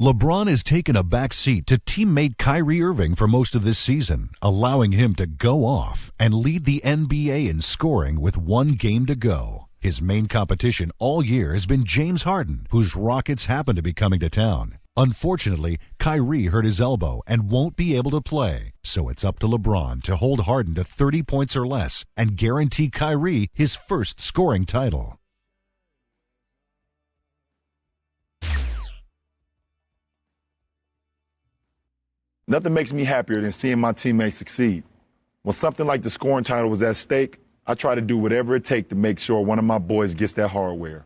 LeBron has taken a back seat to teammate Kyrie Irving for most of this season, allowing him to go off and lead the NBA in scoring with 1 game to go. His main competition all year has been James Harden, whose Rockets happen to be coming to town. Unfortunately, Kyrie hurt his elbow and won't be able to play, so it's up to LeBron to hold Harden to 30 points or less and guarantee Kyrie his first scoring title. Nothing makes me happier than seeing my teammates succeed. When something like the scoring title was at stake, I try to do whatever it takes to make sure one of my boys gets that hardware.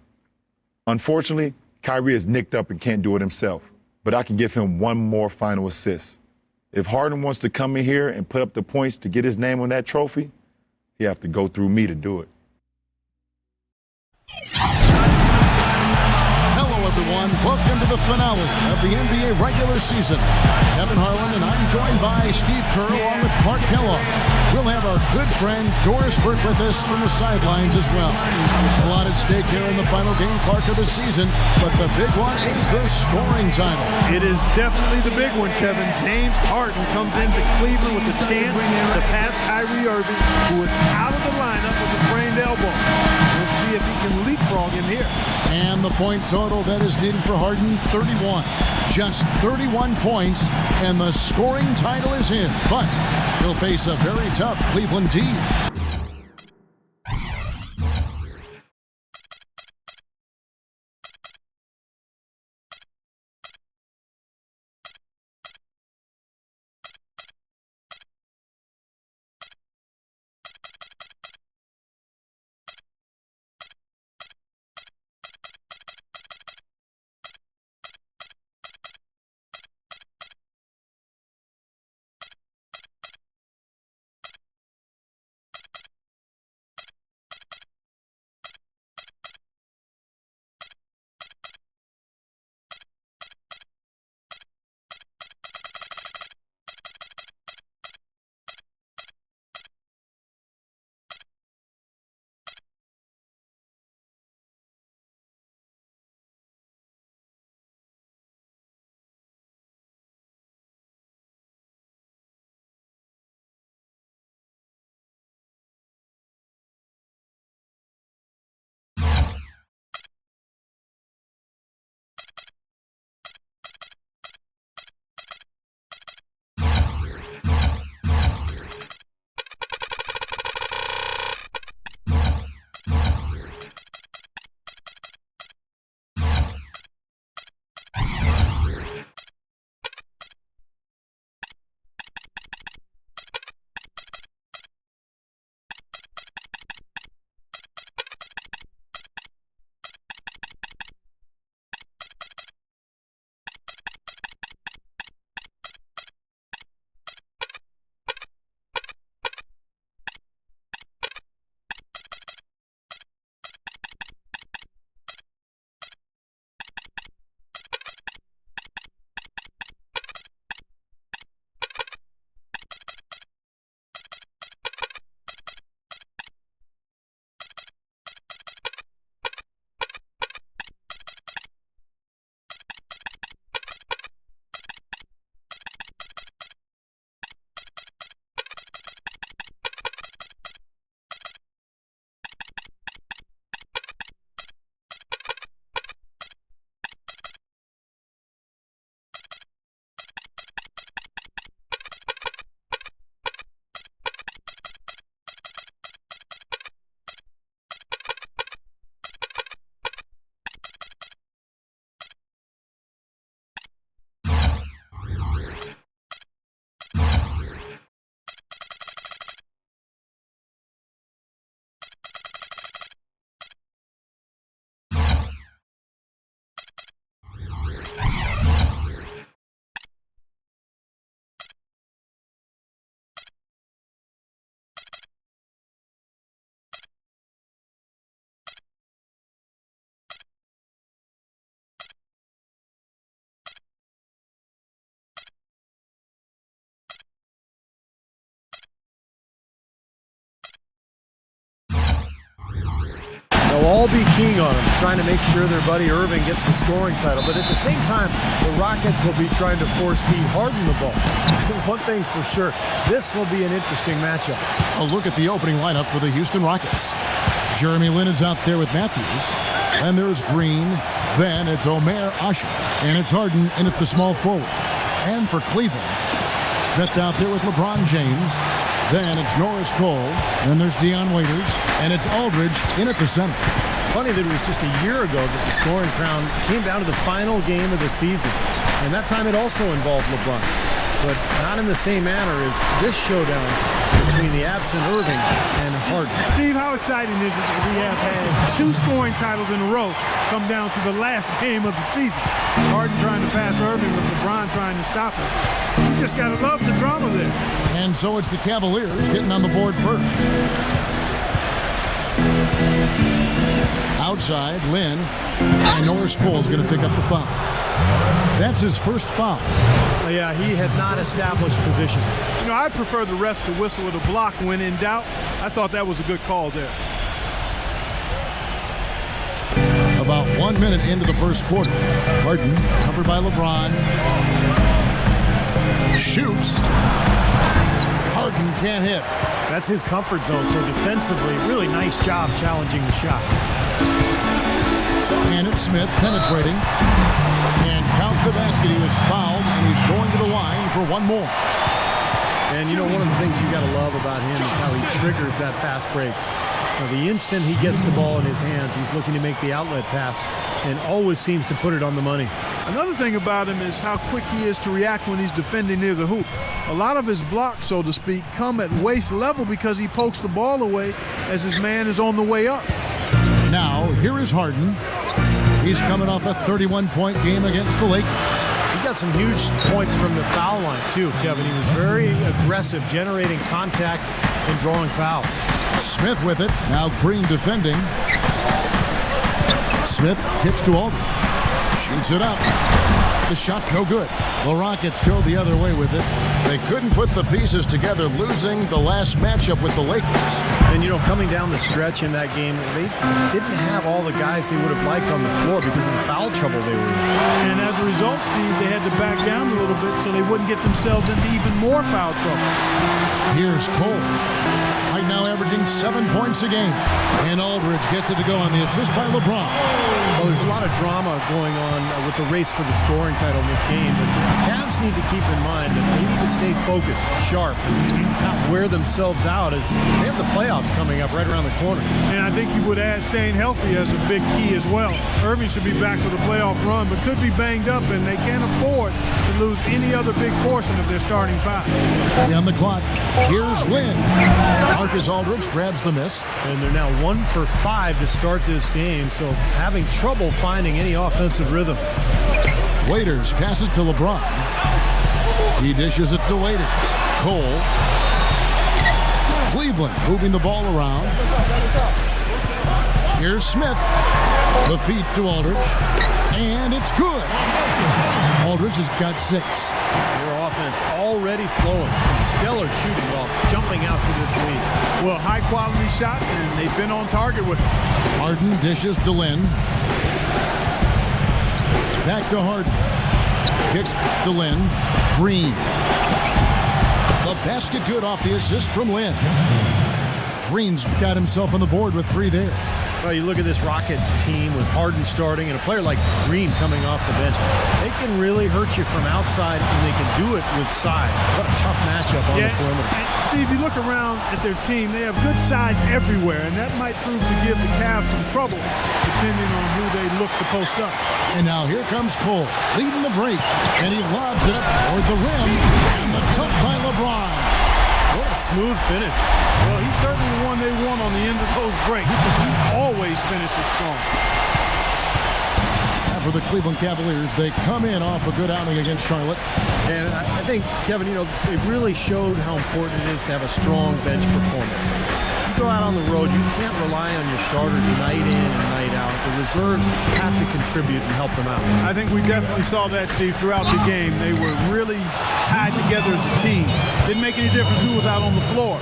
Unfortunately, Kyrie is nicked up and can't do it himself, but I can give him one more final assist. If Harden wants to come in here and put up the points to get his name on that trophy, he have to go through me to do it. Everyone, welcome to the finale of the NBA regular season. Kevin Harlan and I'm joined by Steve Kerr along with Clark Kellogg. We'll have our good friend Doris Burke with us from the sidelines as well. A lot at stake here in the final game, Clark, of the season, but the big one is the scoring title. It is definitely the big one, Kevin. James Harden comes into Cleveland with a chance to pass Kyrie Irving, who is out of the lineup with a sprained elbow. We'll see if he can leapfrog him here. And the point total that is needed for Harden, 31. Just 31 points, and the scoring title is his. But he'll face a very tough Cleveland team. They'll all be keying on him, trying to make sure their buddy Irving gets the scoring title. But at the same time, the Rockets will be trying to force feed Harden the ball. One thing's for sure, this will be an interesting matchup. A look at the opening lineup for the Houston Rockets. Jeremy Lin is out there with Matthews. And there's Green. Then it's Omer Asik. And it's Harden in at the small forward. And for Cleveland, Smith out there with LeBron James. Then it's Norris Cole. Then there's Dion Waiters. And it's Aldridge in at the center. Funny that it was just a year ago that the scoring crown came down to the final game of the season. And that time it also involved LeBron. But not in the same manner as this showdown between the absent Irving and Harden. Steve, how exciting is it that we have had 2 scoring titles in a row come down to the last game of the season? Harden trying to pass Irving with LeBron trying to stop him. You just got to love the drama there. And so it's the Cavaliers getting on the board first. Outside, Lin. And Norris Cole's going to pick up the foul. That's his first foul. Yeah, he had not established position. You know, I'd prefer the refs to whistle with a block when in doubt. I thought that was a good call there. About 1 minute into the first quarter. Harden, covered by LeBron. Shoots. Harden can't hit. That's his comfort zone, so defensively, really nice job challenging the shot. And it's Smith penetrating. And count the basket. He was fouled, and he's going to the line for one more. And, you know, one of the things you got to love about him is how he triggers that fast break. Now, the instant he gets the ball in his hands, he's looking to make the outlet pass and always seems to put it on the money. Another thing about him is how quick he is to react when he's defending near the hoop. A lot of his blocks, so to speak, come at waist level because he pokes the ball away as his man is on the way up. Now, here is Harden. He's coming off a 31-point game against the Lakers. He got some huge points from the foul line, too, Kevin. He was very aggressive, generating contact and drawing fouls. Smith with it. Now Green defending. Smith kicks to Aldridge. Shoots it up. The shot no good. The Rockets go the other way with it. They couldn't put the pieces together, losing the last matchup with the Lakers. And, you know, coming down the stretch in that game, they didn't have all the guys they would have liked on the floor because of the foul trouble they were in. And as a result, Steve, they had to back down a little bit so they wouldn't get themselves into even more foul trouble. Here's Cole. Right now averaging 7 points a game. And Aldridge gets it to go on the assist by LeBron. Well, there's a lot of drama going on with the race for the scoring title in this game, but the Cavs need to keep in mind that they need to stay focused, sharp, and not wear themselves out as they have the playoffs coming up right around the corner. And I think you would add staying healthy as a big key as well. Irving should be back for the playoff run, but could be banged up, and they can't afford to lose any other big portion of their starting five. On the clock, here's Lin. Marcus Aldridge grabs the miss. And they're now 1 for 5 to start this game, so having trouble finding any offensive rhythm. Waiters passes to LeBron. He dishes it to Waiters. Cole. Cleveland moving the ball around. Here's Smith. The feed to Aldridge. And it's good. Aldridge has got 6. Their offense already flowing. Some stellar shooting while jumping out to this lead. Well, high-quality shots, and they've been on target with them. Harden dishes to Lin. Back to Harden. Kicks to Lin. Green. The basket good off the assist from Lin. Green's got himself on the board with 3 there. Well, you look at this Rockets team with Harden starting and a player like Green coming off the bench. They can really hurt you from outside, and they can do it with size. What a tough matchup on the perimeter. Steve, you look around at their team, they have good size everywhere, and that might prove to give the Cavs some trouble depending on who they look to post up. And now here comes Cole, leading the break, and he lobs it up toward the rim, and the dunk by LeBron. What a smooth finish. Well, he's certainly the one they want on the end of those breaks. He always finishes strong. For the Cleveland Cavaliers, they come in off a good outing against Charlotte. And I think, Kevin, you know, they've really showed how important it is to have a strong bench performance. You go out on the road, you can't rely on your starters night in and night out. The reserves have to contribute and help them out. I think we definitely saw that, Steve, throughout the game. They were really tied together as a team. Didn't make any difference who was out on the floor.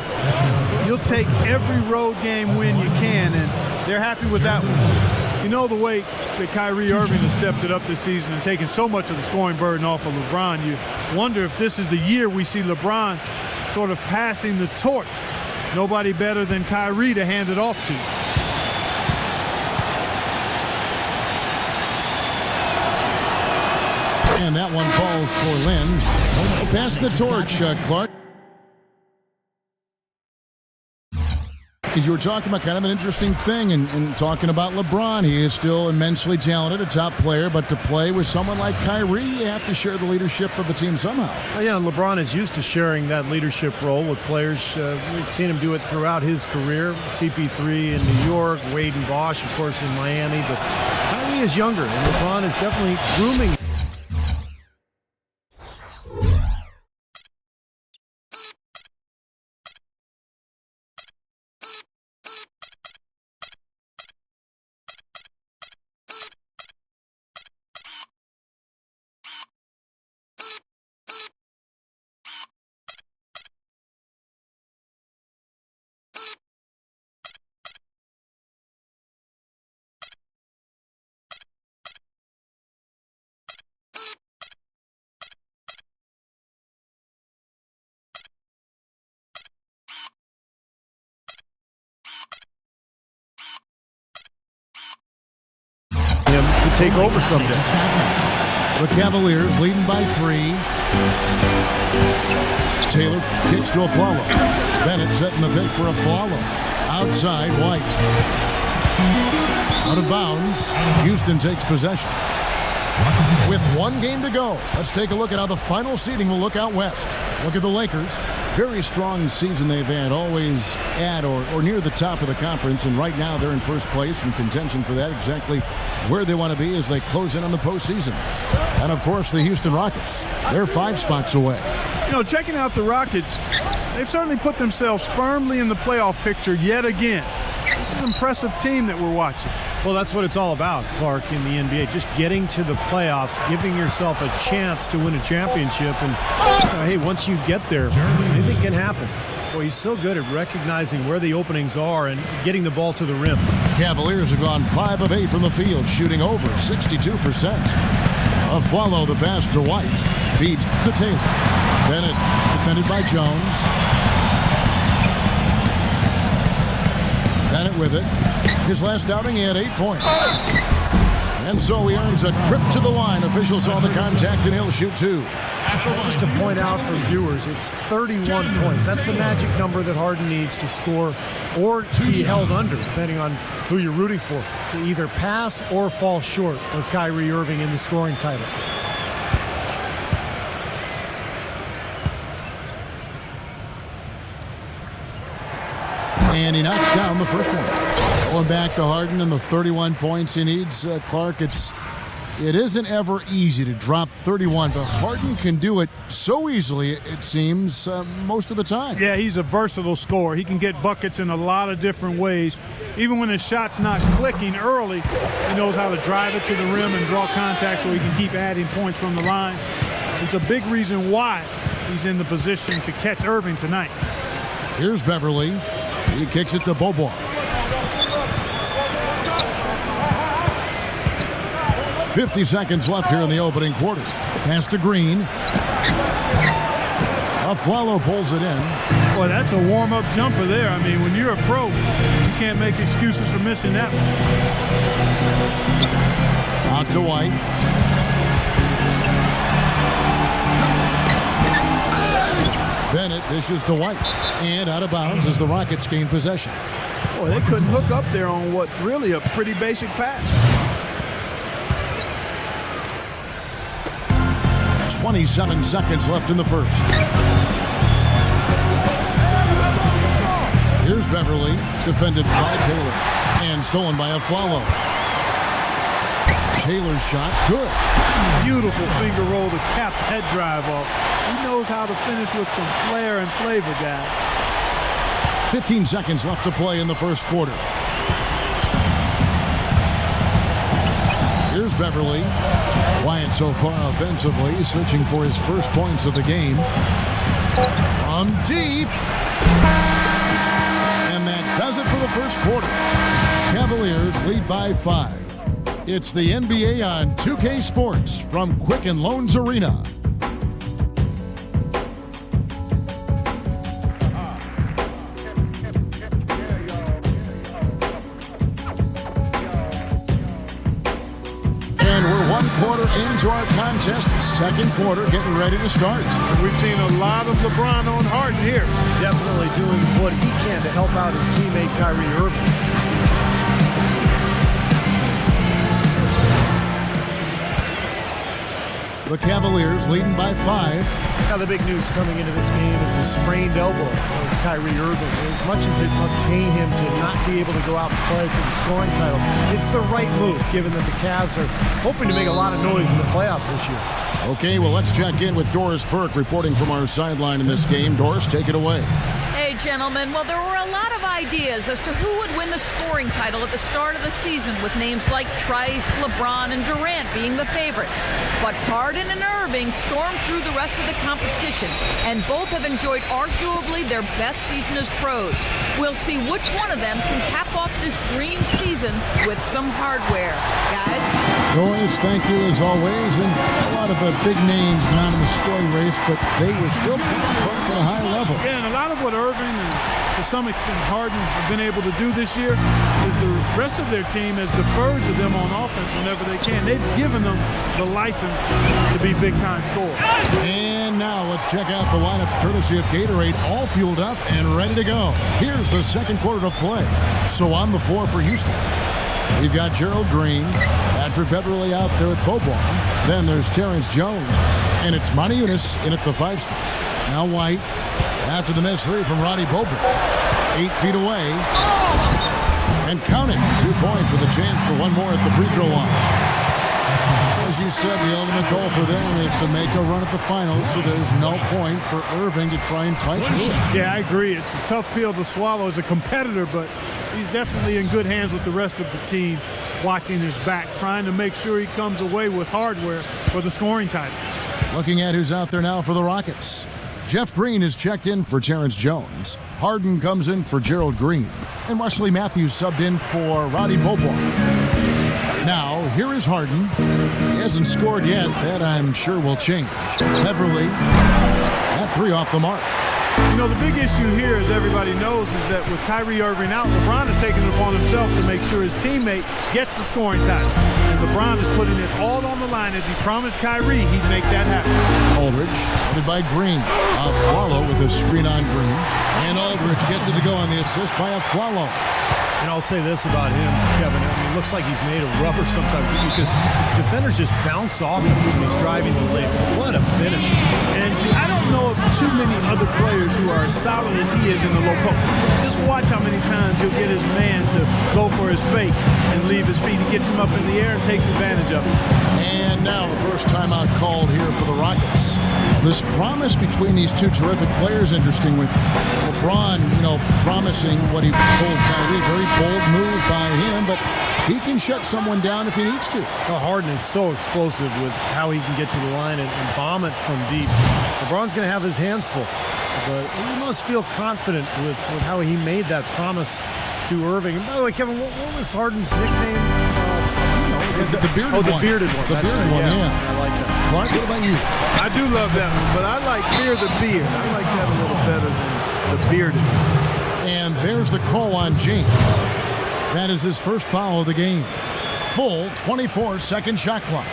You'll take every road game win you can, and they're happy with that one. You know, the way that Kyrie Irving has stepped it up this season and taken so much of the scoring burden off of LeBron, you wonder if this is the year we see LeBron sort of passing the torch. Nobody better than Kyrie to hand it off to. And that one falls for Lin. Pass the torch, Clark. Because you were talking about kind of an interesting thing and talking about LeBron. He is still immensely talented, a top player, but to play with someone like Kyrie, you have to share the leadership of the team somehow. Well, yeah, LeBron is used to sharing that leadership role with players. We've seen him do it throughout his career. CP3 in New York, Wade and Bosh, of course, in Miami. But Kyrie is younger, and LeBron is definitely grooming. Him to take over someday. The Cavaliers leading by 3. Taylor kicks to a follow. Bennett setting the pick for a follow. Outside, White. Out of bounds. Houston takes possession. With 1 game to go, let's take a look at how the final seeding will look out west. Look at the Lakers. Very strong season they've had, always at or near the top of the conference, and right now they're in first place in contention for that, exactly where they want to be as they close in on the postseason. And, of course, the Houston Rockets. They're 5 spots away. You know, checking out the Rockets, they've certainly put themselves firmly in the playoff picture yet again. This is an impressive team that we're watching. Well, that's what it's all about, Clark, in the NBA. Just getting to the playoffs, giving yourself a chance to win a championship. And, hey, once you get there, anything can happen. Well, he's so good at recognizing where the openings are and getting the ball to the rim. Cavaliers have gone 5 of 8 from the field, shooting over 62%. A follow the pass to White. Feeds to Taylor. Bennett defended by Jones. Bennett with it. His last outing, he had 8 points. And so he earns a trip to the line. Officials saw the contact, and he'll shoot 2. Just to point out for viewers, it's 31 points. That's the magic number that Harden needs to score or to be held under, depending on who you're rooting for, to either pass or fall short of Kyrie Irving in the scoring title. And he knocks down the first one. Going back to Harden and the 31 points he needs, Clark, it isn't ever easy to drop 31, but Harden can do it so easily, it seems, most of the time. Yeah, he's a versatile scorer. He can get buckets in a lot of different ways. Even when his shot's not clicking early, he knows how to drive it to the rim and draw contact so he can keep adding points from the line. It's a big reason why he's in the position to catch Irving tonight. Here's Beverly. He kicks it to Bobo. 50 seconds left here in the opening quarter. Pass to Green. Afflalo pulls it in. Boy, that's a warm-up jumper there. I mean, when you're a pro, you can't make excuses for missing that one. Out to White. Bennett dishes to White. And out of bounds as the Rockets gain possession. Boy, they couldn't hook up there on what's really a pretty basic pass. 27 seconds left in the first. Here's Beverly, defended by Taylor, and stolen by Afflalo. Taylor's shot, good. Beautiful finger roll to cap that drive off. He knows how to finish with some flair and flavor, guys. 15 seconds left to play in the first quarter. Here's Beverly. Quiet so far offensively, searching for his first points of the game. From deep. And that does it for the first quarter. Cavaliers lead by 5. It's the NBA on 2K Sports from Quicken Loans Arena. Quarter into our contest, second quarter getting ready to start. We've seen a lot of LeBron on Harden here. Definitely doing what he can to help out his teammate Kyrie Irving. The Cavaliers leading by 5. Now the big news coming into this game is the sprained elbow of Kyrie Irving. As much as it must pain him to not be able to go out and play for the scoring title, it's the right move given that the Cavs are hoping to make a lot of noise in the playoffs this year. Okay, well, let's check in with Doris Burke reporting from our sideline in this game. Doris, take it away. Hey, gentlemen. Well, there were a lot of ideas as to who would win the scoring title at the start of the season, with names like Trice, LeBron, and Durant being the favorites. But Harden and Irving stormed through the rest of the competition, and both have enjoyed arguably their best season as pros. We'll see which one of them can cap off this dream season with some hardware. Guys? Doris, thank you as always. And a lot of the big names not in the scoring race, but they were still at a high level. Yeah, and a lot of what Irving and to some extent Harden have been able to do this year is the rest of their team has deferred to them on offense whenever they can. They've given them the license to be big-time scorers. And now let's check out the lineups courtesy of Gatorade, all fueled up and ready to go. Here's the second quarter of play. So on the floor for Houston, we've got Gerald Green, Patrick Beverly out there with Boban. Then there's Terrence Jones, and it's Monty Eunice in at the 5 spot. Now White, after the miss 3 from Roddy Boban. 8 feet away. And counting. 2 points with a chance for one more at the free throw line. As you said, the ultimate goal for them is to make a run at the finals, so there's no point for Irving to try and fight through it. Yeah, I agree. It's a tough pill to swallow as a competitor, but he's definitely in good hands with the rest of the team, watching his back, trying to make sure he comes away with hardware for the scoring title. Looking at who's out there now for the Rockets. Jeff Green is checked in for Terrence Jones. Harden comes in for Gerald Green. And Wesley Matthews subbed in for Roddy Boban. Now, here is Harden. He hasn't scored yet. That, I'm sure, will change. Beverly, that 3 off the mark. You know, the big issue here, as everybody knows, is that with Kyrie Irving out, LeBron has taken it upon himself to make sure his teammate gets the scoring title. And LeBron is putting it all on the line as he promised Kyrie he'd make that happen. Aldridge, headed by Green. A follow with a screen on Green. And Aldridge gets it to go on the assist by a follow. And I'll say this about him, Kevin. I mean, it looks like he's made of rubber sometimes because defenders just bounce off him when he's driving the lane. What a finish. And I don't know of too many other players who are as solid as he is in the low post. Just watch how many times he'll get his man to go for his fake and leave his feet. He gets him up in the air and takes advantage of it. And now the first timeout called here for the Rockets. This promise between these two terrific players, interesting with LeBron, promising what he told Kyrie. Very bold move by him, but he can shut someone down if he needs to. Well, Harden is so explosive with how he can get to the line and bomb it from deep. LeBron's going to have his hands full, but he must feel confident with how he made that promise to Irving. And by the way, Kevin, what was Harden's nickname? The bearded one. Oh, the bearded one. The bearded one, yeah. I like that. Clark, what about you? I do love that one, but I like Fear the Beard. I like that a little better than the bearded. And there's the call on James. That is his first foul of the game. Full 24-second shot clock.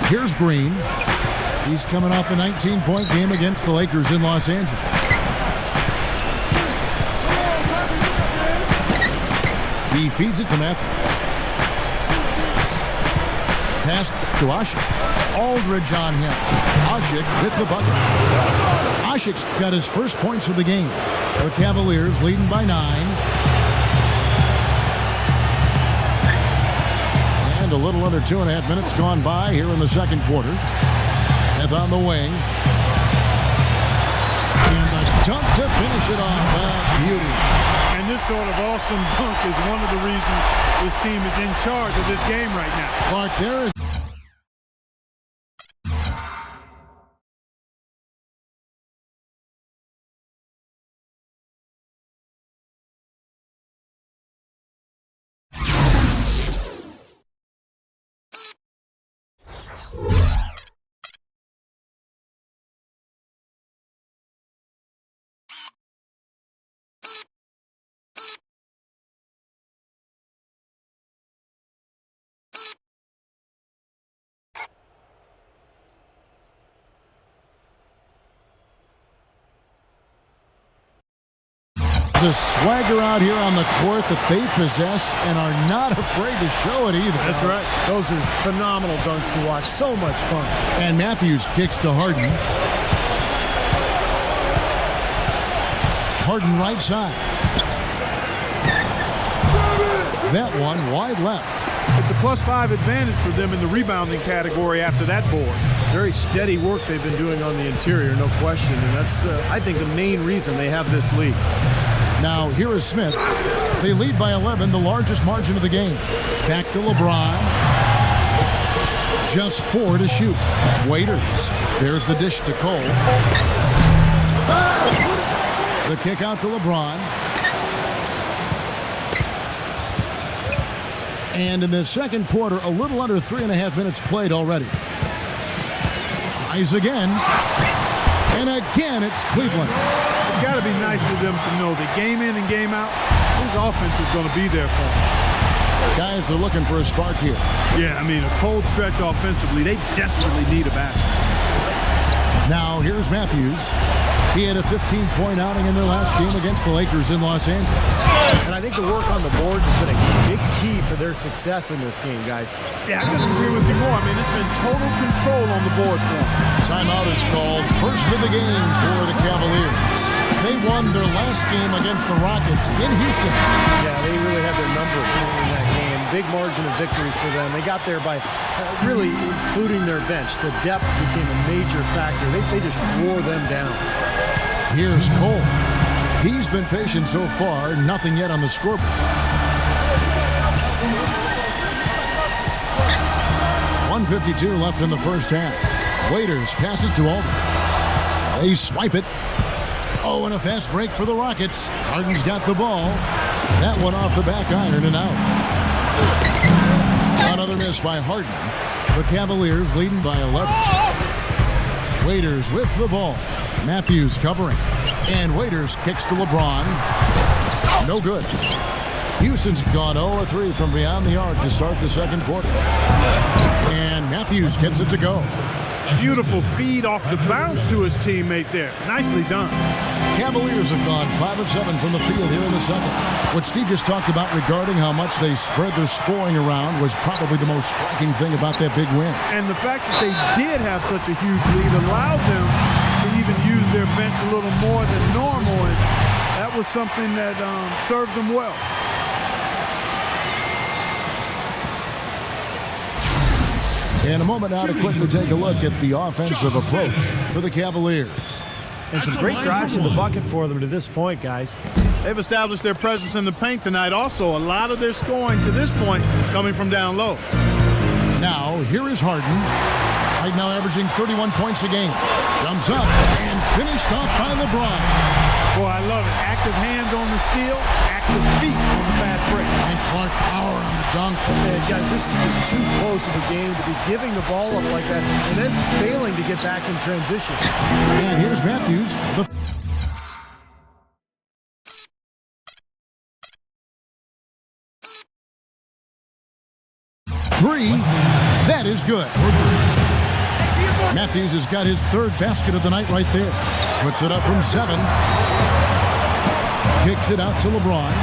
Here's Green. He's coming off a 19-point game against the Lakers in Los Angeles. He feeds it to Matthews. Pass to Asik. Aldridge on him. Asik with the bucket. Asik's got his first points of the game. The Cavaliers leading by 9. And a little under 2.5 minutes gone by here in the second quarter. Smith on the wing. And the dunk to finish it off. Beauty. And this sort of awesome dunk is one of the reasons this team is in charge of this game right now. Clark, there is There's a swagger out here on the court that they possess and are not afraid to show it either. That's right. Those are phenomenal dunks to watch. So much fun. And Matthews kicks to Harden. Harden right side. That one wide left. It's a +5 advantage for them in the rebounding category after that board. Very steady work they've been doing on the interior, no question. And that's, I think, the main reason they have this lead. Now, here is Smith. They lead by 11, the largest margin of the game. Back to LeBron. Just 4 to shoot. Waiters. There's the dish to Cole. The kick out to LeBron. And in the second quarter, a little under 3.5 minutes played already. Tries again. And again, it's Cleveland. It's got to be nice for them to know that game in and game out, his offense is going to be there for them. Guys are looking for a spark here. Yeah, I mean, a cold stretch offensively. They desperately need a basket. Now, here's Matthews. He had a 15-point outing in their last game against the Lakers in Los Angeles. And I think the work on the boards has been a big key for their success in this game, guys. Yeah, I couldn't agree with you more. I mean, it's been total control on the board for them. Timeout is called. First of the game for the Cavaliers. They won their last game against the Rockets in Houston. Yeah, they really had their number in that game. Big margin of victory for them. They got there by really including their bench. The depth became a major factor. They just wore them down. Here's Cole. He's been patient so far. Nothing yet on the scoreboard. .152 left in the first half. Waiters passes to Aldridge. They swipe it. Oh, and a fast break for the Rockets. Harden's got the ball. That one off the back iron and out. Another miss by Harden. The Cavaliers leading by 11. Waiters with the ball. Matthews covering. And Waiters kicks to LeBron. No good. Houston's gone 0-3 from beyond the arc to start the second quarter. And Matthews gets it to go. Beautiful feed off the bounce to his teammate there. Nicely done. Cavaliers have gone 5 of 7 from the field here in the second. What Steve just talked about regarding how much they spread their scoring around was probably the most striking thing about that big win. And the fact that they did have such a huge lead allowed them to even use their bench a little more than normal, and that was something that served them well. In a moment now to quickly take a look at the offensive approach for the Cavaliers. And some great drives to the bucket for them to this point, guys. They've established their presence in the paint tonight. Also, a lot of their scoring to this point coming from down low. Now, here is Harden. Right now averaging 31 points a game. Jumps up and finished off by LeBron. Boy, I love it. Active hands on the steal, active feet on the fast break. And Clark power on the dunk. And guys, this is just too close of a game to be giving the ball up like that and then failing to get back in transition. And here's Matthews. Three. That is good. Matthews has got his third basket of the night right there. Puts it up from 7. Kicks it out to LeBron.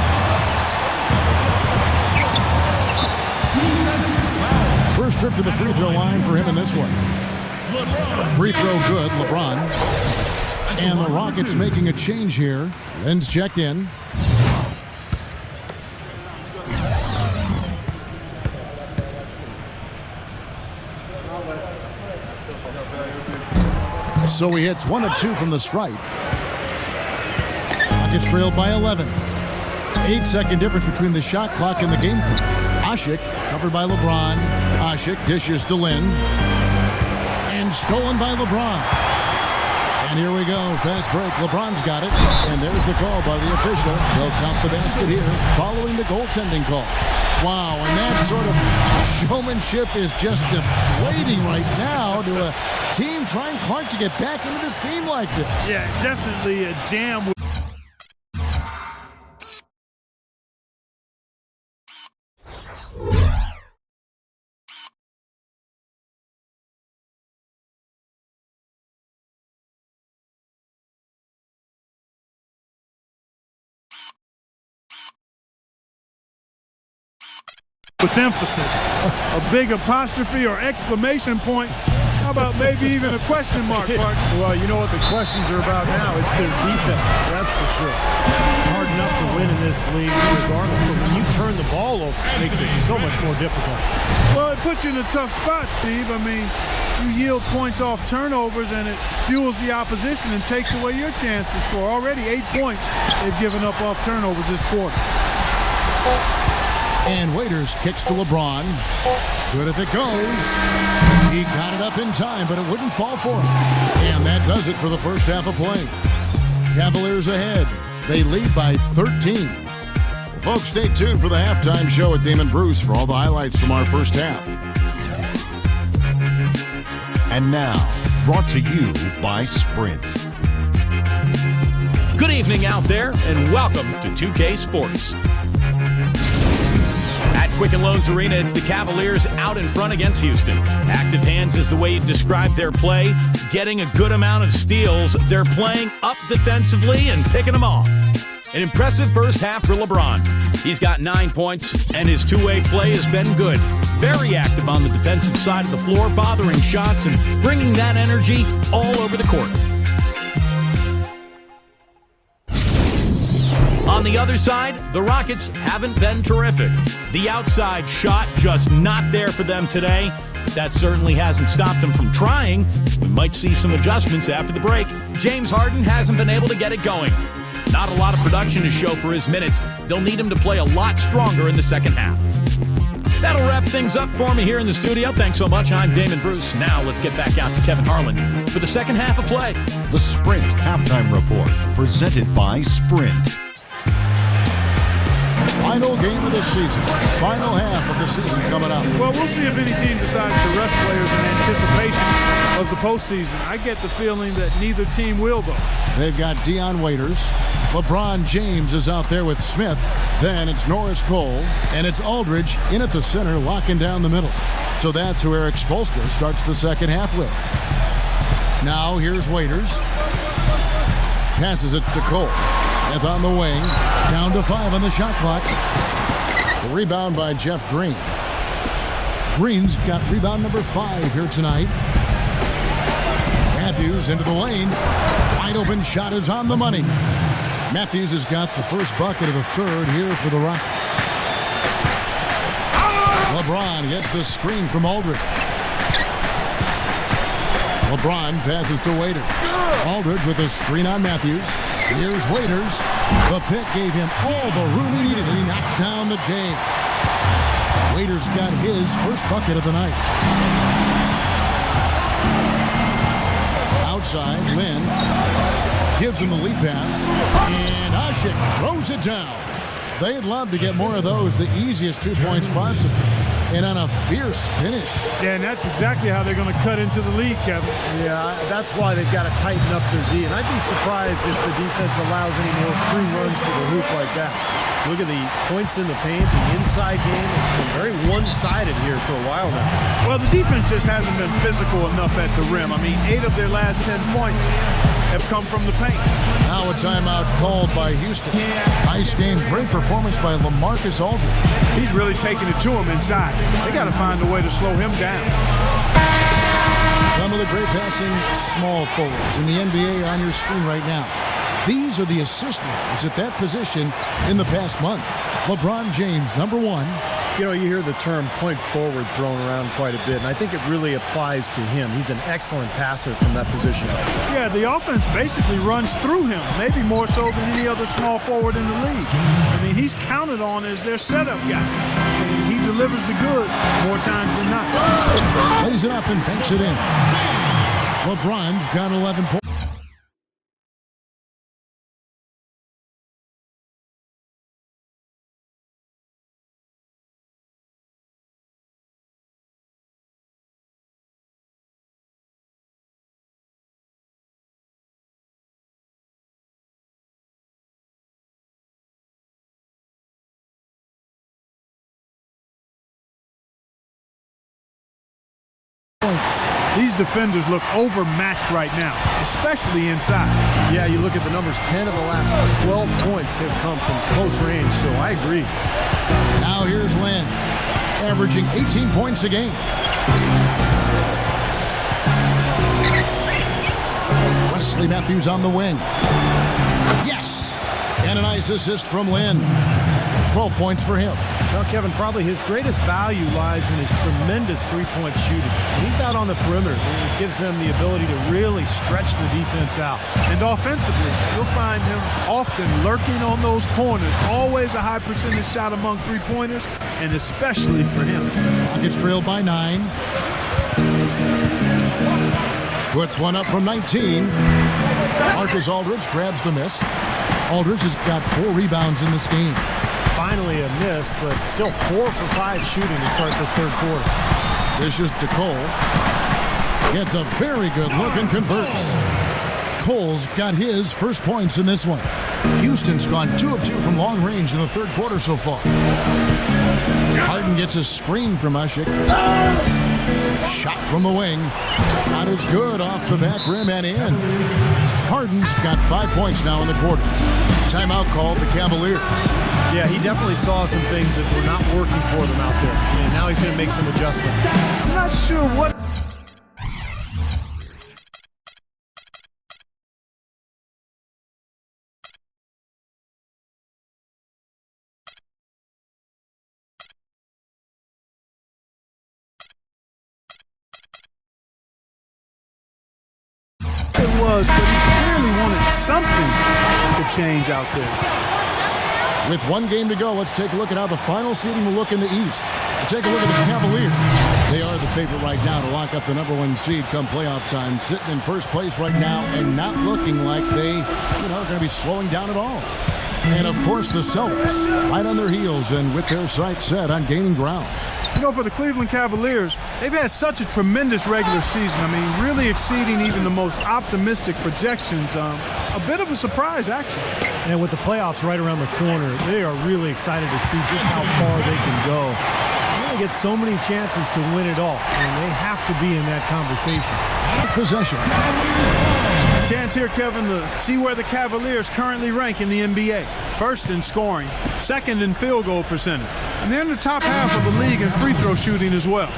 First trip to the free throw line for him in this one. Free throw good, LeBron. And the Rockets making a change here. Lin's checked in. So he hits 1 of 2 from the stripe. Rockets trailed by 11. 8-second difference between the shot clock and the game clock. Asik covered by LeBron. Asik dishes to Lin. And stolen by LeBron. And here we go. Fast break. LeBron's got it. And there's the call by the official. They'll count the basket here following the goaltending call. Wow, and that sort of showmanship is just deflating right now to a team trying Clark to get back into this game like this. Yeah, definitely a jam. with emphasis. A big apostrophe or exclamation point. How about maybe even a question mark, partner? Well, you know what the questions are about now? It's their defense, that's for sure. Hard enough to win in this league regardless, but when you turn the ball over, it makes it so much more difficult. Well, it puts you in a tough spot, Steve. I mean, you yield points off turnovers, and it fuels the opposition and takes away your chance to score. Already 8 points they've given up off turnovers this quarter. And Waiters kicks to LeBron. Good if it goes. He got it up in time, but it wouldn't fall for him. And that does it for the first half of play. Cavaliers ahead. They lead by 13. Well, folks, stay tuned for the halftime show with Damon Bruce for all the highlights from our first half. And now, brought to you by Sprint. Good evening out there, and welcome to 2K Sports. At Quicken Loans Arena, it's the Cavaliers out in front against Houston. Active hands is the way you describe their play. Getting a good amount of steals. They're playing up defensively and picking them off. An impressive first half for LeBron. He's got 9 points, and his two-way play has been good. Very active on the defensive side of the floor, bothering shots and bringing that energy all over the court. On the other side, the Rockets haven't been terrific. The outside shot just not there for them today. But that certainly hasn't stopped them from trying. We might see some adjustments after the break. James Harden hasn't been able to get it going. Not a lot of production to show for his minutes. They'll need him to play a lot stronger in the second half. That'll wrap things up for me here in the studio. Thanks so much. I'm Damon Bruce. Now let's get back out to Kevin Harlan for the second half of play. The Sprint Halftime Report, presented by Sprint. Final game of the season. Final half of the season coming up. Well, we'll see if any team decides to rest players in anticipation of the postseason. I get the feeling that neither team will, though. They've got Dion Waiters. LeBron James is out there with Smith. Then it's Norris Cole. And it's Aldridge in at the center, locking down the middle. So that's who Eric Spoelstra starts the second half with. Now here's Waiters. Passes it to Cole. Smith on the wing. Down to 5 on the shot clock. The rebound by Jeff Green. Green's got rebound number 5 here tonight. Matthews into the lane. Wide open shot is on the money. Matthews has got the first bucket of the third here for the Rockets. LeBron gets the screen from Aldridge. LeBron passes to Waiters. Aldridge with a screen on Matthews. Here's Waiters. The pick gave him all the room he needed, and he knocks down the J. Waiters got his first bucket of the night. Outside, Lin gives him the lead pass, and Asik throws it down. They'd love to get more of those, the easiest 2 points possible. And on a fierce finish. Yeah, and that's exactly how they're going to cut into the lead, Kevin. Yeah, that's why they've got to tighten up their D. And I'd be surprised if the defense allows any more free runs to the hoop like that. Look at the points in the paint, the inside game. It's been very one-sided here for a while now. Well, the defense just hasn't been physical enough at the rim. I mean, 8 of their last 10 points have come from the paint. Now a timeout called by Houston. Nice game, great performance by LaMarcus Aldridge. He's really taking it to him inside. They got to find a way to slow him down. Some of the great passing small forwards in the NBA on your screen right now. These are the assist leaders at that position in the past month. LeBron James, number 1. You know, you hear the term point forward thrown around quite a bit, and I think it really applies to him. He's an excellent passer from that position. Yeah, the offense basically runs through him, maybe more so than any other small forward in the league. I mean, he's counted on as their setup guy. And he delivers the goods more times than not. Lays it up and banks it in. LeBron's got 11 points. These defenders look overmatched right now, especially inside. Yeah, you look at the numbers, 10 of the last 12 points have come from close range, so I agree. Now here's Lin. averaging 18 points a game. Wes Matthews on the wing. Yes! And a nice assist from Lin. 12 points for him. Well, Kevin, probably his greatest value lies in his tremendous three-point shooting. When he's out on the perimeter, it gives them the ability to really stretch the defense out. And offensively, you'll find him often lurking on those corners. Always a high percentage shot among three-pointers, and especially for him. Rockets trailed by 9. Puts one up from 19. Aldridge grabs the miss. Aldridge has got 4 rebounds in this game. Finally a miss, but still 4 for 5 shooting to start this third quarter. This is DeCole. Gets a very good look and converts. Cole's got his first points in this one. Houston's gone 2 of 2 from long range in the third quarter so far. Harden gets a screen from Asik. Shot from the wing. Shot is good off the back rim and in. Harden's got 5 points now in the quarter. Timeout called the Cavaliers. Yeah, he definitely saw some things that were not working for them out there. And now he's going to make some adjustments. I'm not sure what... it was, but he clearly wanted something to change out there. With 1 game to go, let's take a look at how the final seeding will look in the East. We'll take a look at the Cavaliers. They are the favorite right now to lock up the #1 seed come playoff time, sitting in first place right now and not looking like they, are going to be slowing down at all. And, of course, the Celtics right on their heels and with their sights set on gaining ground. For the Cleveland Cavaliers, they've had such a tremendous regular season. I mean, really exceeding even the most optimistic projections. A bit of a surprise, actually. And with the playoffs right around the corner, they are really excited to see just how far they can go. They get so many chances to win it all, and they have to be in that conversation. Possession. Chance here, Kevin, to see where the Cavaliers currently rank in the NBA. First in scoring, second in field goal percentage. And they're in the top half of the league in free throw shooting as well.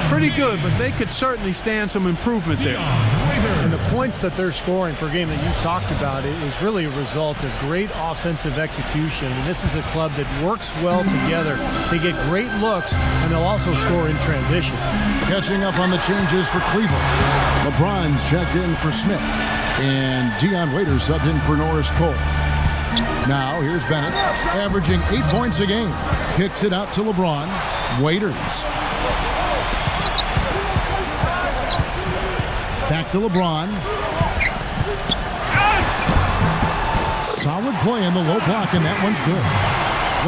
Pretty good, but they could certainly stand some improvement there. And the points that they're scoring per game that you talked about is really a result of great offensive execution. And this is a club that works well together. They get great looks, and they'll also score in transition. Catching up on the changes for Cleveland. LeBron's checked in for Smith. And Dion Waiters subbed in for Norris Cole. Now, here's Bennett, averaging 8 points a game. Kicks it out to LeBron. Waiters. Back to LeBron. Solid play in the low block, and that one's good.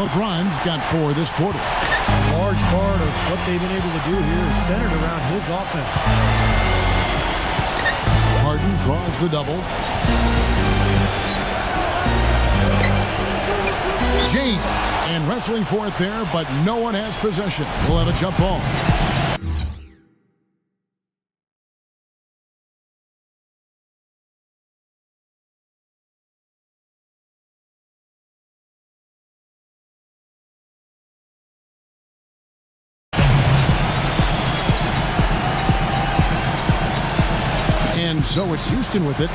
LeBron's got 4 this quarter. A large part of what they've been able to do here is centered around his offense. Harden draws the double. James, and wrestling for it there, but no one has possession. We'll have a jump ball. And so it's Houston with it.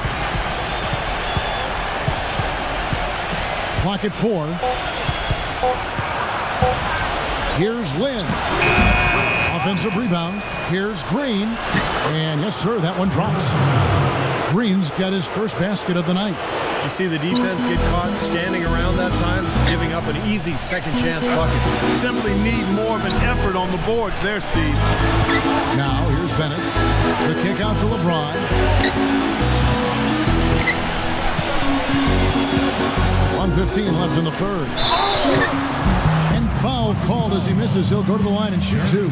Clock at 4. Here's Lin. Offensive rebound. Here's Green. And yes, sir, that one drops. Green's got his first basket of the night. You see the defense get caught standing around that time, giving up an easy second chance bucket. Simply need more of an effort on the boards there, Steve. Now, here's Bennett. The kick out to LeBron. 1:15 left in the third. And foul called as he misses. He'll go to the line and shoot 2.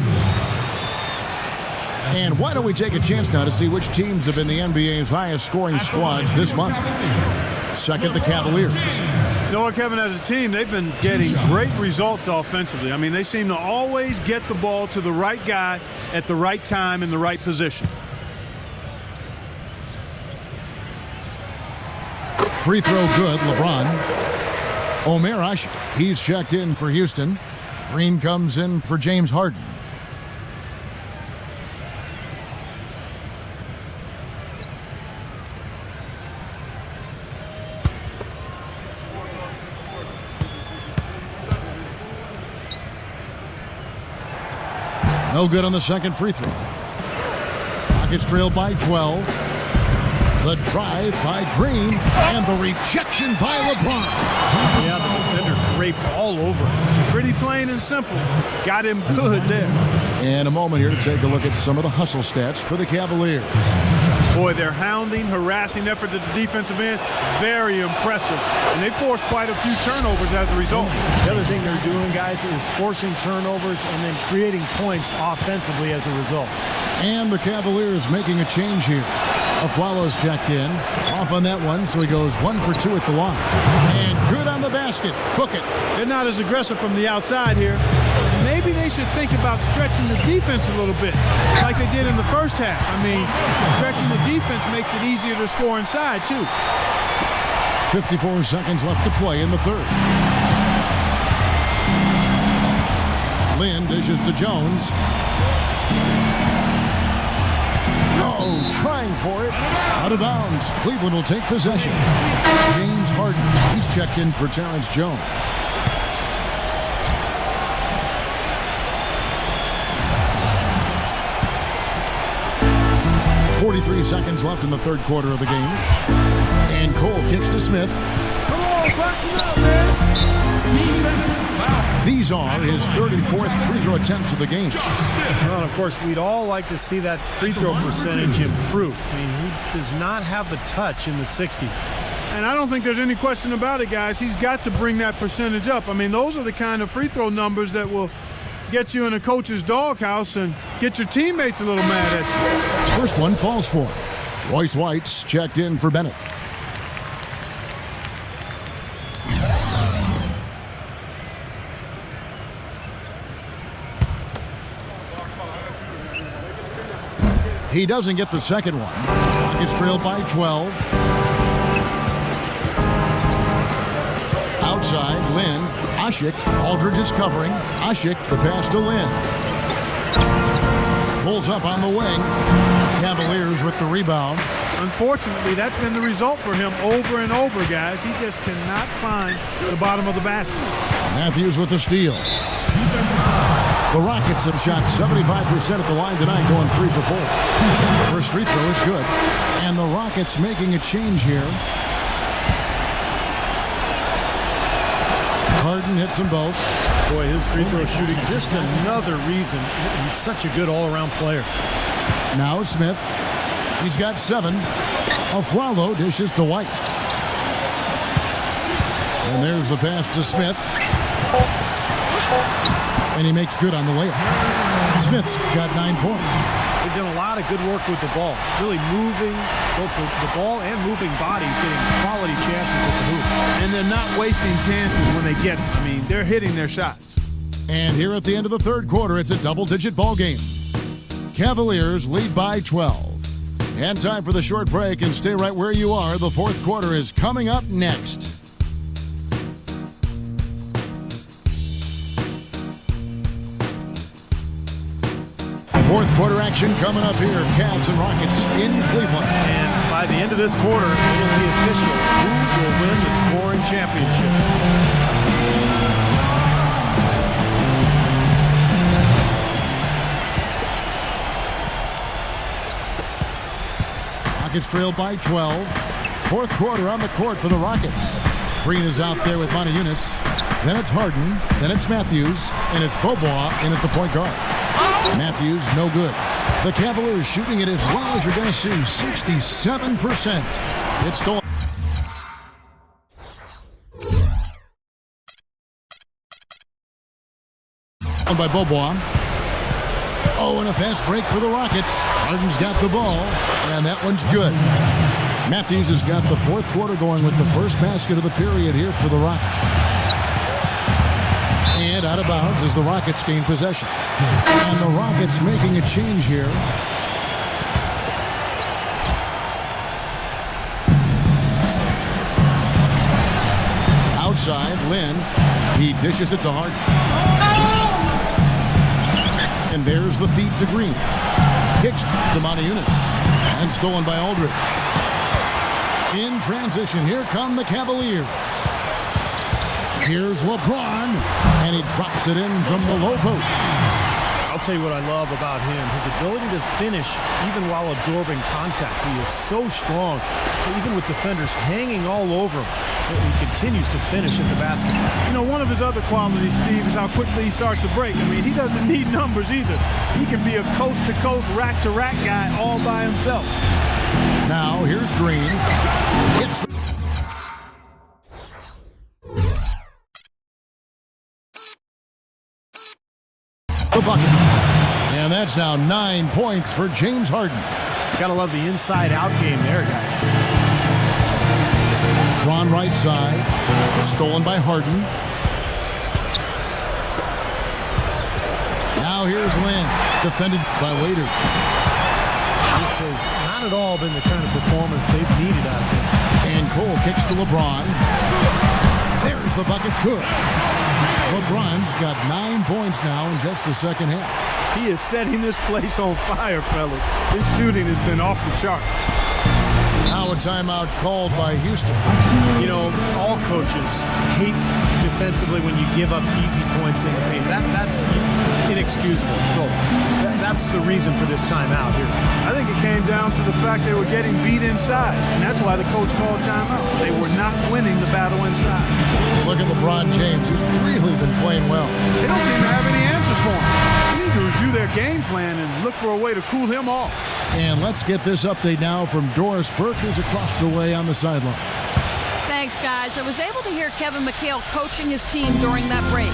And why don't we take a chance now to see which teams have been the NBA's highest scoring squads this month? Second, the Cavaliers. You know what, Kevin, as a team, they've been getting great results offensively. I mean, they seem to always get the ball to the right guy at the right time in the right position. Free throw good, LeBron. Asik, he's checked in for Houston. Green comes in for James Harden. No good on the second free throw. Rockets trail by 12. The drive by Green and the rejection by LeBron. Yeah, the defender draped all over him. Pretty plain and simple. Got him good there. In a moment here to take a look at some of the hustle stats for the Cavaliers. Boy, their hounding, harassing effort at the defensive end, very impressive. And they forced quite a few turnovers as a result. The other thing they're doing, guys, is forcing turnovers and then creating points offensively as a result. And the Cavaliers making a change here. Aflalo's checked in. Off on that one, so he goes 1 for 2 at the line. And good on the basket. Book it. They're not as aggressive from the outside here. Maybe they should think about stretching the defense a little bit, like they did in the first half. I mean, stretching the defense makes it easier to score inside, too. 54 seconds left to play in the third. Lin dishes to Jones. Oh, trying for it. Out of bounds. Cleveland will take possession. James Harden. He's checked in for Terrence Jones. .43 seconds left in the third quarter of the game. And Cole kicks to Smith. Come on, back it up, man. These are his third and fourth free throw attempts of the game. Well, of course, we'd all like to see that free throw percentage improve. I mean, he does not have the touch in the 60s. And I don't think there's any question about it, guys. He's got to bring that percentage up. I mean, those are the kind of free throw numbers that will get you in a coach's doghouse and get your teammates a little mad at you. First one falls for him. Royce White's checked in for Bennett. He doesn't get the second one. Rockets trailed by 12. Outside, Lin. Asik. Aldridge is covering. Asik, the pass to Lin. Pulls up on the wing. Cavaliers with the rebound. Unfortunately, that's been the result for him over and over, guys. He just cannot find the bottom of the basket. Matthews with the steal. The Rockets have shot 75% at the line tonight, going 3 for 4. First free throw is good. And the Rockets making a change here. Harden hits them both. Boy, his free throw shooting, just another reason he's such a good all-around player. Now Smith. He's got 7. Aflalo dishes to White. And there's the pass to Smith. And he makes good on the layup. Smith's got 9 points. They've done a lot of good work with the ball. Really moving both the ball and moving bodies, getting quality chances at the hoop. And they're not wasting chances when they get them. I mean, they're hitting their shots. And here at the end of the third quarter, it's a double-digit ball game. Cavaliers lead by 12. And time for the short break, and stay right where you are. The fourth quarter is coming up next. Fourth quarter action coming up here. Cavs and Rockets in Cleveland. And by the end of this quarter, it'll be official. Who will win the scoring championship? Rockets trail by 12. Fourth quarter on the court for the Rockets. Green is out there with Montejunas. Then it's Harden. Then it's Matthews. And it's Boboa in at the point guard. Matthews, no good. The Cavaliers shooting it as well as you're going to see. 67%. It's stolen. By Boboa. Oh, and a fast break for the Rockets. Harden's got the ball, and that one's good. Matthews has got the fourth quarter going with the first basket of the period here for the Rockets. And out of bounds as the Rockets gain possession. And the Rockets making a change here. Outside, Lin. He dishes it to Harden. There's the feed to Green. Kicks to Monteunis. And stolen by Aldridge. In transition, here come the Cavaliers. Here's LeBron, and he drops it in from the low post. I'll tell you what I love about him, his ability to finish even while absorbing contact. He is so strong, even with defenders hanging all over him. He continues to finish at the basket. You know, one of his other qualities, Steve, is how quickly he starts to break. I mean, he doesn't need numbers either. He can be a coast-to-coast, rack-to-rack guy all by himself. Now, here's Green. Hits the bucket. And that's now 9 points for James Harden. Gotta love the inside-out game there, guys. Bron right side. Stolen by Harden. Now here's Lin. Defended by Waiters. This has not at all been the kind of performance they've needed out of him. And Cole kicks to LeBron. There's the bucket. Good. LeBron's got 9 points now in just the second half. He is setting this place on fire, fellas. His shooting has been off the charts. Now a timeout called by Houston. You know, all coaches hate defensively when you give up easy points in the paint. That's inexcusable. So that's the reason for this timeout here. I think it came down to the fact they were getting beat inside, and that's why the coach called timeout. They were not winning the battle inside. Look at LeBron James. He's really been playing well. They don't seem to have any answers for him. They need to review their game plan and look for a way to cool him off. And let's get this update now from Doris Burke, who's across the way on the sideline. Thanks, guys. I was able to hear Kevin McHale coaching his team during that break.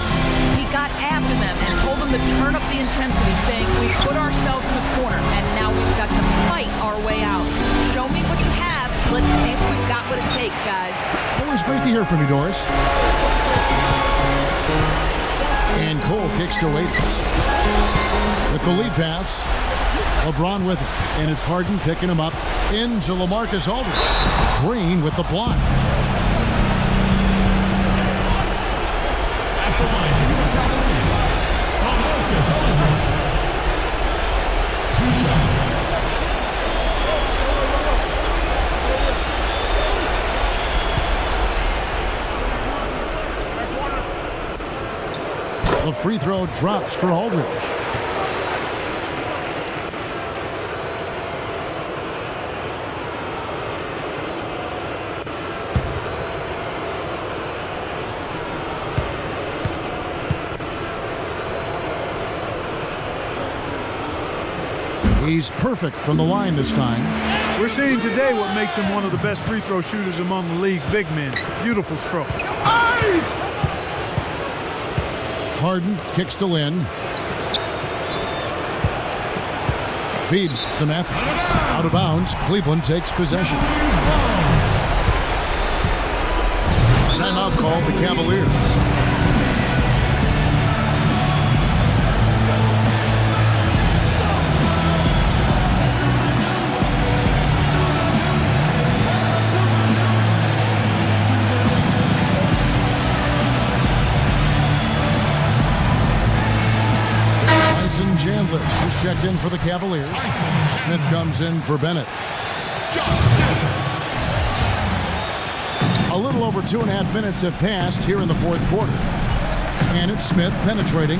He got after them and told them to turn up the intensity, saying, we put ourselves in the corner, and now we've got to fight our way out. Show me what you have. Let's see if we've got what it takes, guys. Always great to hear from you, Doris. And Cole kicks to Waiters. With the lead pass, LeBron with it. And it's Harden picking him up into LaMarcus Aldridge. Green with the block. At the line, LaMarcus Aldridge. 2 shots. The free throw drops for Aldridge. He's perfect from the line this time. We're seeing today what makes him one of the best free throw shooters among the league's big men. Beautiful stroke. Harden kicks to Lin. Feeds to Matthews. Out of bounds. Cleveland takes possession. Timeout called the Cavaliers. Who's checked in for the Cavaliers. Smith comes in for Bennett. A little over 2.5 minutes have passed here in the fourth quarter. And it's Smith penetrating.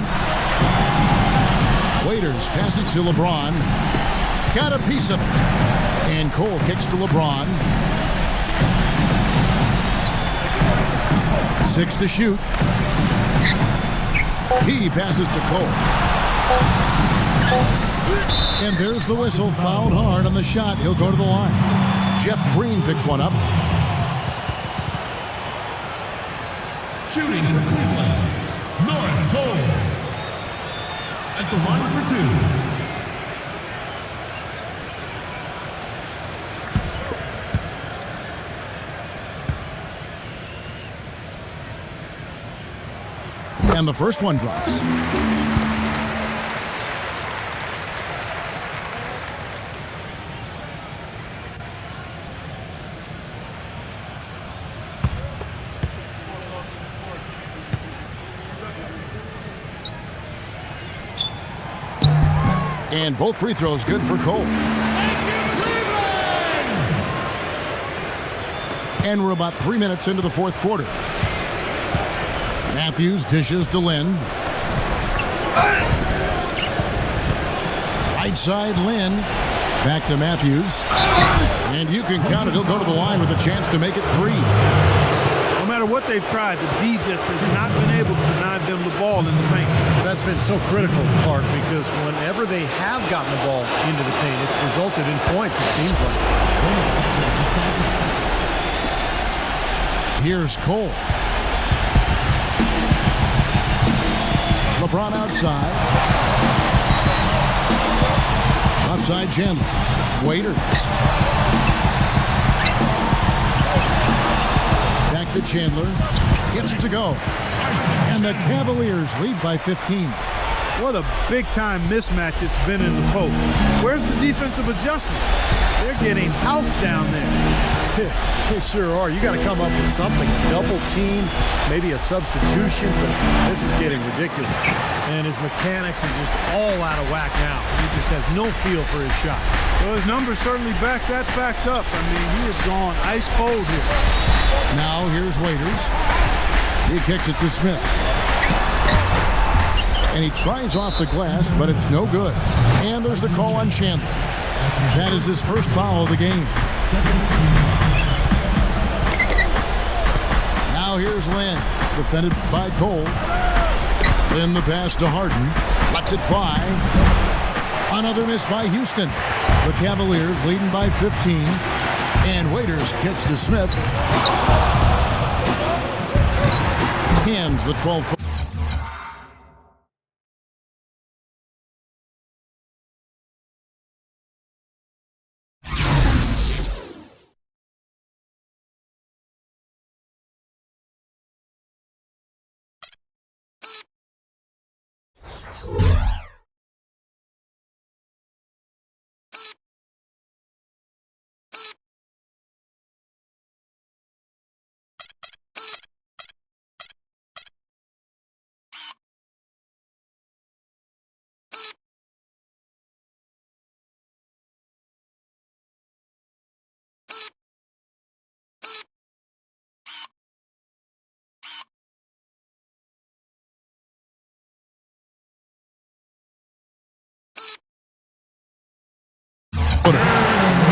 Waiters passes to LeBron. Got a piece of it. And Cole kicks to LeBron. 6 to shoot. He passes to Cole. And there's the whistle, fouled hard on the shot. He'll go to the line. Jeff Green picks one up. Shooting for Cleveland, Norris Cole. At the line for 2. And the first one drops. And both free throws good for Cole. And we're about 3 minutes into the fourth quarter. Matthews dishes to Lin. Right side, Lin. Back to Matthews. And you can count it. He'll go to the line with a chance to make it 3. No matter what they've tried, the D just has not been able to deny them the ball in the paint. That's been so critical, Clark, because whenever they have gotten the ball into the paint, it's resulted in points, it seems like. Here's Cole. LeBron outside. Outside Chandler. Waiters. Back to Chandler. Gets it to go. And the Cavaliers lead by 15. What a big-time mismatch it's been in the post. Where's the defensive adjustment? They're getting housed down there. They sure are. You got to come up with something. A double team, maybe a substitution, but this is getting ridiculous. And his mechanics are just all out of whack now. He just has no feel for his shot. Well, his numbers certainly back that fact up. I mean, he has gone ice cold here. Now here's Waiters. He kicks it to Smith. And he tries off the glass, but it's no good. And there's the call on Chandler. That is his first foul of the game. Now here's Lin, defended by Cole. Then the pass to Harden. Lets it fly. Another miss by Houston. The Cavaliers leading by 15. And Waiters kicks to Smith. Hands the 12-foot.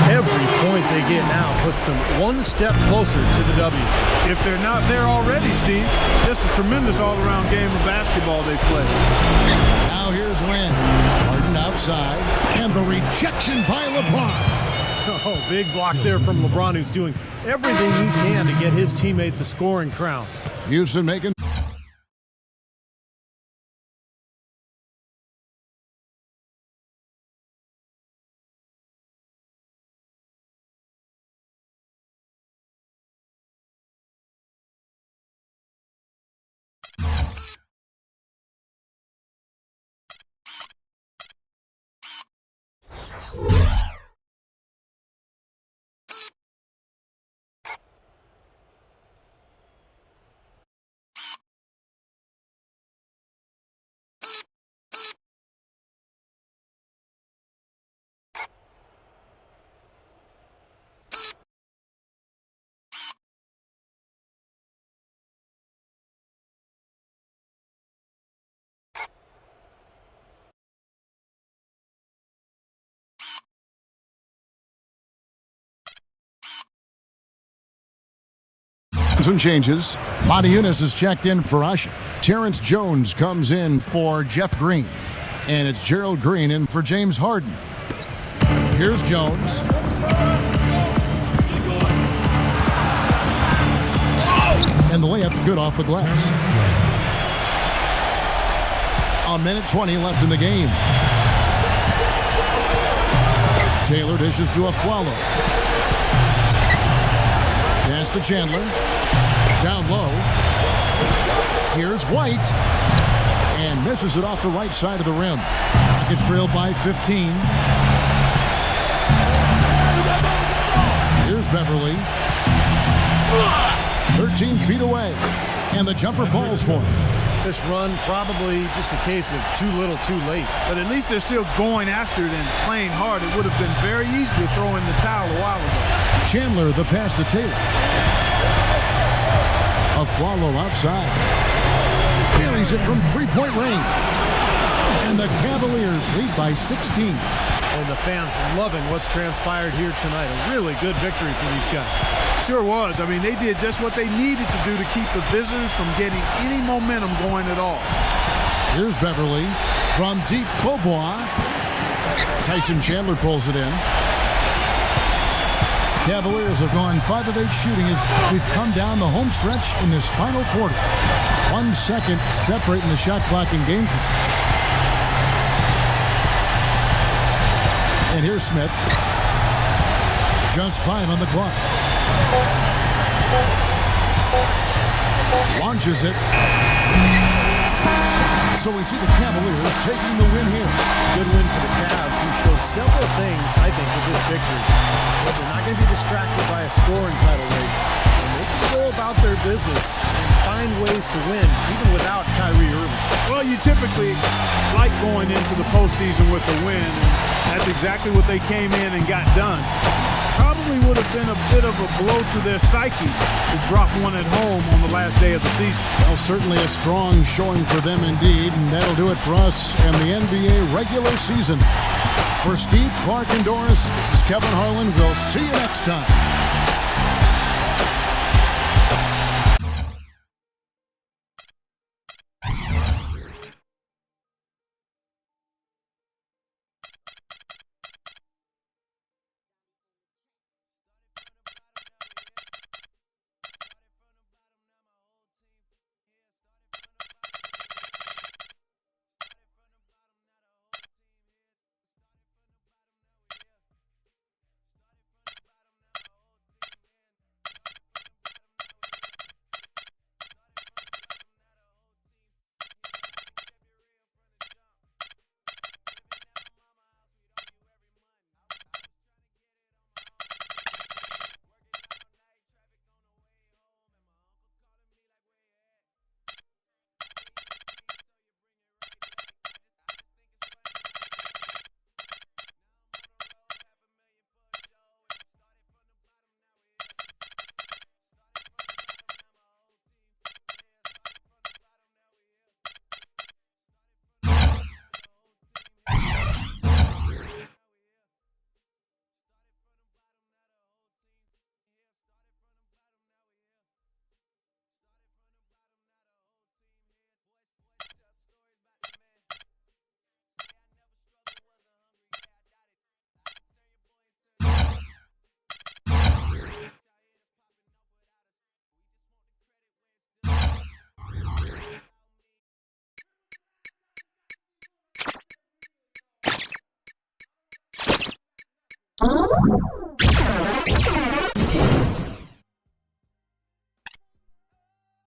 Every point they get now puts them one step closer to the W. If they're not there already, Steve, just a tremendous all-around game of basketball they've played. Now here's Lin. Harden outside. And the rejection by LeBron. Oh, big block there from LeBron, who's doing everything he can to get his teammate the scoring crown. Houston making. Some changes. Matiunas is checked in for Asik. Terrence Jones comes in for Jeff Green. And it's Gerald Green in for James Harden. Here's Jones. And the layup's good off the glass. A minute 20 left in the game. Taylor dishes to Afflalo. Pass to Chandler. Down low. Here's White. And misses it off the right side of the rim. Rockets trailed by 15. Here's Beverly. 13 feet away. And the jumper falls for him. This run probably just a case of too little too late. But at least they're still going after it and playing hard. It would have been very easy to throw in the towel a while ago. Chandler, the pass to Taylor. A follow outside. Carries it from three-point range. And the Cavaliers lead by 16. And the fans loving what's transpired here tonight. A really good victory for these guys. Sure was. I mean, they did just what they needed to do to keep the visitors from getting any momentum going at all. Here's Beverly from deep. Beaubois. Tyson Chandler pulls it in. Cavaliers have gone 5 of 8 shooting as we've come down the home stretch in this final quarter. 1 second separating the shot clock and game clock. And here's Smith. Just 5 on the clock. Launches it. So we see the Cavaliers taking the win here. Good win for the Cavs, who showed several things, I think, with this victory. But they're not going to be distracted by a scoring title race. And they can go about their business and find ways to win, even without Kyrie Irving. Well, you typically like going into the postseason with a win. That's exactly what they came in and got done. Probably would have been a bit of a blow to their psyche to drop one at home on the last day of the season. Well, certainly a strong showing for them indeed, and that'll do it for us and the NBA regular season. For Steve, Clark, and Doris, this is Kevin Harlan. We'll see you next time. You